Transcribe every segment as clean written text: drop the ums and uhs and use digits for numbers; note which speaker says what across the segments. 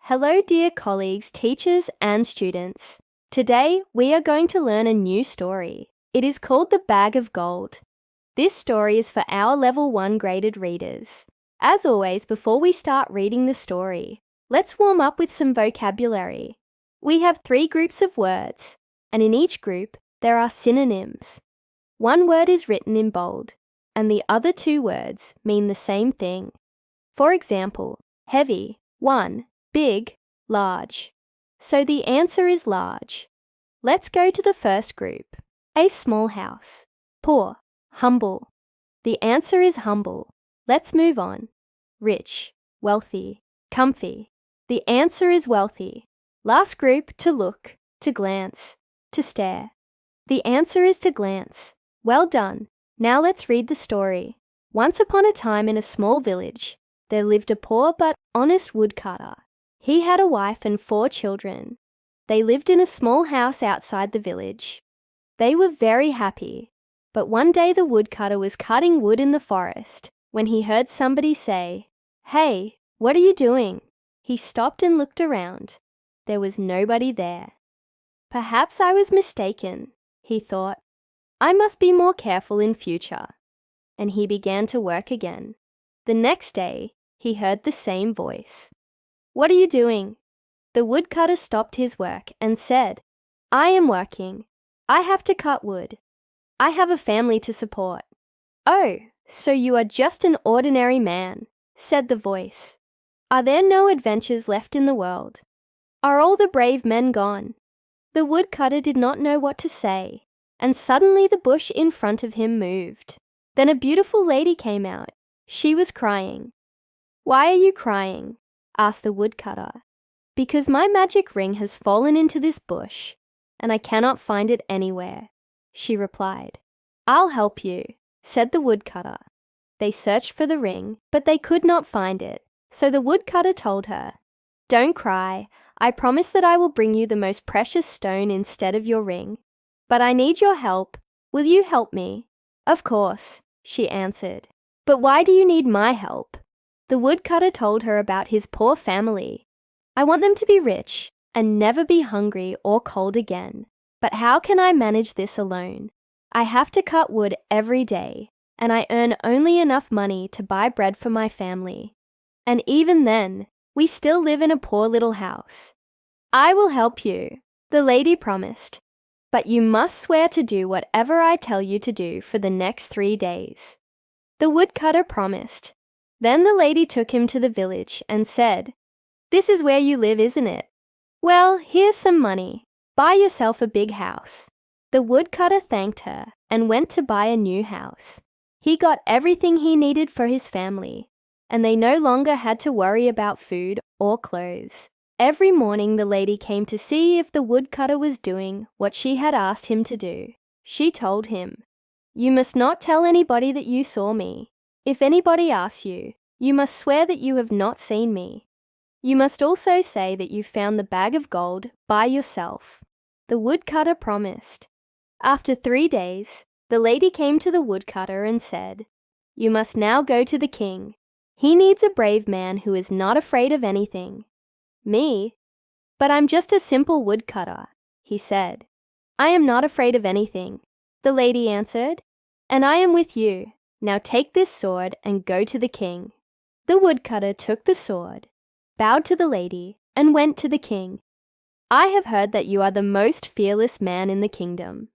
Speaker 1: Hello, dear colleagues, teachers, and students. Today, we are going to learn a new story. It is called The Bag of Gold. This story is for our Level 1 graded readers. As always, before we start reading the story, let's warm up with some vocabulary. We have 3 groups of words, and in each group, there are synonyms. One word is written in bold, and the other 2 words mean the same thing. For example, heavy, 1, big, large. So the answer is large. Let's go to the first group. A small house. Poor, humble. The answer is humble. Let's move on. Rich, wealthy, comfy. The answer is wealthy. Last group, to look, to glance, to stare. The answer is to glance. Well done. Now let's read the story. Once upon a time in a small village, there lived a poor but honest woodcutter. He had a wife and 4 children. They lived in a small house outside the village. They were very happy. But one day the woodcutter was cutting wood in the forest when he heard somebody say, "Hey, what are you doing?" He stopped and looked around. There was nobody there. Perhaps I was mistaken, he thought. I must be more careful in future. And he began to work again. The next day, he heard the same voice. "What are you doing?" The woodcutter stopped his work and said, "I am working. I have to cut wood. I have a family to support." "Oh, so you are just an ordinary man," said the voice. "Are there no adventures left in the world? Are all the brave men gone?" The woodcutter did not know what to say, and suddenly the bush in front of him moved. Then a beautiful lady came out. She was crying. "Why are you crying?" asked the woodcutter. "Because my magic ring has fallen into this bush, and I cannot find it anywhere," she replied. "I'll help you," said the woodcutter. They searched for the ring, but they could not find it, so the woodcutter told her, "Don't cry. I promise that I will bring you the most precious stone instead of your ring. But I need your help. Will you help me?" "Of course," she answered. "But why do you need my help?" The woodcutter told her about his poor family. "I want them to be rich and never be hungry or cold again. But how can I manage this alone? I have to cut wood every day, and I earn only enough money to buy bread for my family. And even then, we still live in a poor little house." "I will help you," the lady promised. "But you must swear to do whatever I tell you to do for the next 3 days." The woodcutter promised. Then the lady took him to the village and said, "This is where you live, isn't it? Well, here's some money. Buy yourself a big house." The woodcutter thanked her and went to buy a new house. He got everything he needed for his family, and they no longer had to worry about food or clothes. Every morning the lady came to see if the woodcutter was doing what she had asked him to do. She told him, "You must not tell anybody that you saw me. If anybody asks you, you must swear that you have not seen me. You must also say that you found the bag of gold by yourself." The woodcutter promised. After 3 days, the lady came to the woodcutter and said, "You must now go to the king. He needs a brave man who is not afraid of anything." "Me? But I'm just a simple woodcutter," he said. "I am not afraid of anything," the lady answered, "and I am with you. Now take this sword and go to the king." The woodcutter took the sword, bowed to the lady, and went to the king. "I have heard that you are the most fearless man in the kingdom,"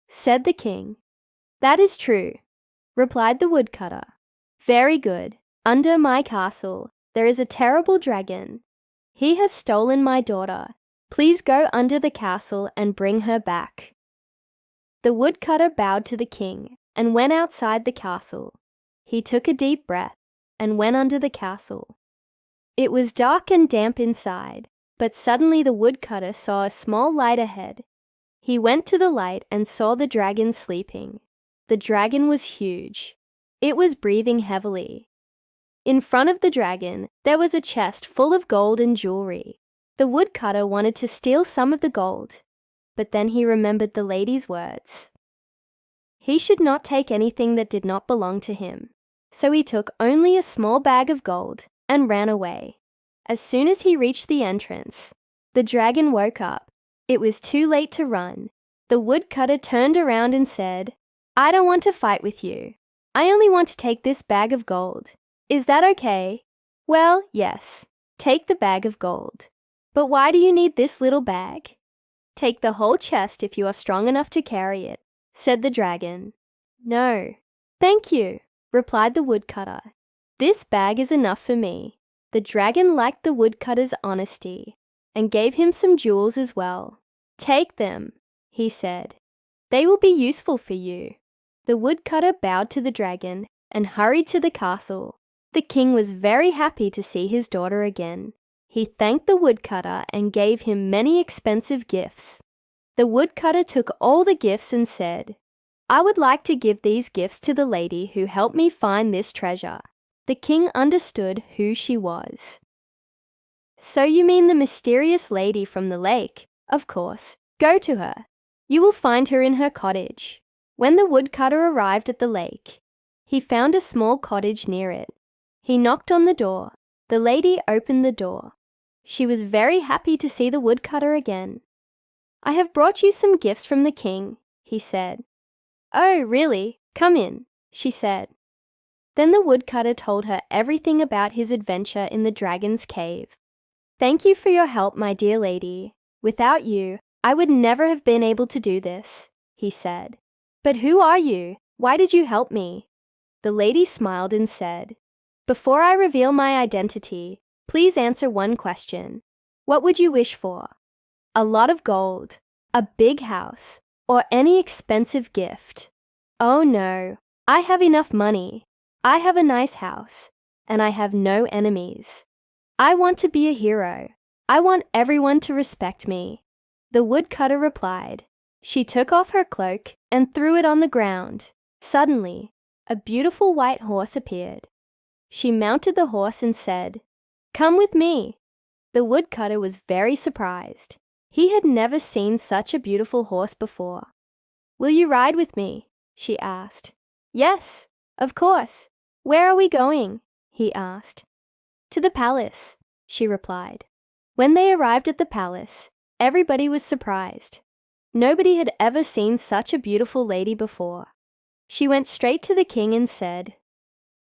Speaker 1: said the king. "That is true," replied the woodcutter. "Very good. Under my castle, there is a terrible dragon. He has stolen my daughter. Please go under the castle and bring her back." The woodcutter bowed to the king and went outside the castle. He took a deep breath and went under the castle. It was dark and damp inside, but suddenly the woodcutter saw a small light ahead. He went to the light and saw the dragon sleeping. The dragon was huge. It was breathing heavily. In front of the dragon, there was a chest full of gold and jewelry. The woodcutter wanted to steal some of the gold, but then he remembered the lady's words. He should not take anything that did not belong to him, so he took only a small bag of gold and ran away. As soon as he reached the entrance, the dragon woke up. It was too late to run. The woodcutter turned around and said, "I don't want to fight with you. I only want to take this bag of gold. Is that okay?" "Well, yes. Take the bag of gold. But why do you need this little bag?" "Take the whole chest if you are strong enough to carry it," said the dragon. "No. Thank you," replied the woodcutter. "This bag is enough for me." The dragon liked the woodcutter's honesty and gave him some jewels as well. "Take them," he said. "They will be useful for you." The woodcutter bowed to the dragon and hurried to the castle. The king was very happy to see his daughter again. He thanked the woodcutter and gave him many expensive gifts. The woodcutter took all the gifts and said, "I would like to give these gifts to the lady who helped me find this treasure." The king understood who she was. "So you mean the mysterious lady from the lake? Of course. Go to her. You will find her in her cottage." When the woodcutter arrived at the lake, he found a small cottage near it. He knocked on the door. The lady opened the door. She was very happy to see the woodcutter again. "I have brought you some gifts from the king," he said. "Oh, really? Come in," she said. Then the woodcutter told her everything about his adventure in the dragon's cave. "Thank you for your help, my dear lady. Without you, I would never have been able to do this," he said. "But who are you? Why did you help me?" The lady smiled and said, "Before I reveal my identity, please answer one question. What would you wish for? A lot of gold, a big house, or any expensive gift?" "Oh no, I have enough money. I have a nice house, and I have no enemies. I want to be a hero. I want everyone to respect me." The woodcutter replied. She took off her cloak and threw it on the ground. Suddenly, a beautiful white horse appeared. She mounted the horse and said, "Come with me." The woodcutter was very surprised. He had never seen such a beautiful horse before. "Will you ride with me?" she asked. "Yes, of course. Where are we going?" he asked. "To the palace," she replied. When they arrived at the palace, everybody was surprised. Nobody had ever seen such a beautiful lady before. She went straight to the king and said,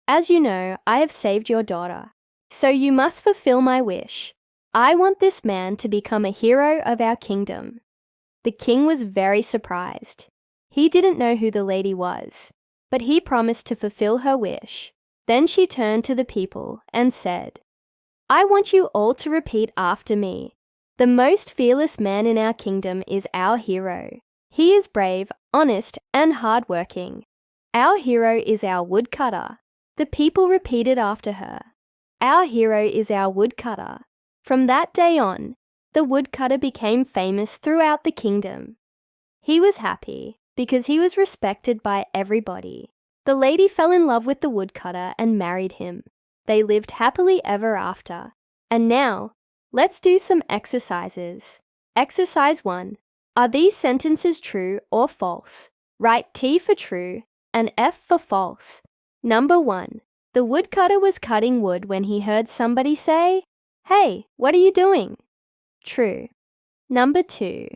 Speaker 1: "As you know, I have saved your daughter, so you must fulfill my wish. I want this man to become a hero of our kingdom." The king was very surprised. He didn't know who the lady was, but he promised to fulfill her wish. Then she turned to the people and said, "I want you all to repeat after me. The most fearless man in our kingdom is our hero. He is brave, honest, and hardworking. Our hero is our woodcutter." The people repeated after her, "Our hero is our woodcutter." From that day on, the woodcutter became famous throughout the kingdom. He was happy because he was respected by everybody. The lady fell in love with the woodcutter and married him. They lived happily ever after. And now, let's do some exercises. Exercise 1. Are these sentences true or false? Write T for true and F for false. Number 1. The woodcutter was cutting wood when he heard somebody say, "Hey, what are you doing?" True. Number 2.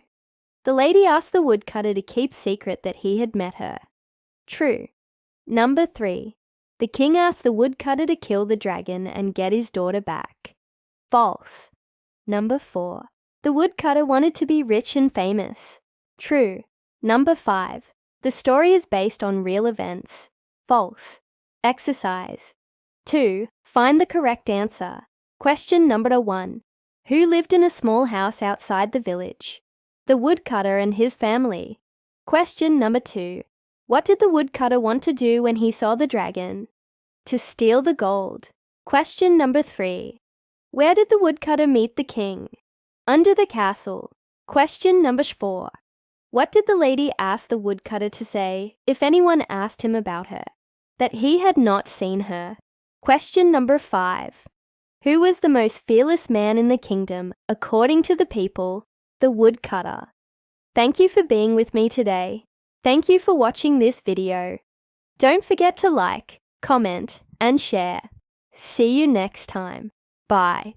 Speaker 1: The lady asked the woodcutter to keep secret that he had met her. True. Number 3. The king asked the woodcutter to kill the dragon and get his daughter back. False. Number 4. The woodcutter wanted to be rich and famous. True. Number 5. The story is based on real events. False. Exercise. 2. Find the correct answer. Question number 1. Who lived in a small house outside the village? The woodcutter and his family. Question number 2. What did the woodcutter want to do when he saw the dragon? To steal the gold. Question number 3. Where did the woodcutter meet the king? Under the castle. Question number 4. What did the lady ask the woodcutter to say if anyone asked him about her? That he had not seen her. Question number 5. Who was the most fearless man in the kingdom, according to the people? The woodcutter. Thank you for being with me today. Thank you for watching this video. Don't forget to like, comment, and share. See you next time. Bye.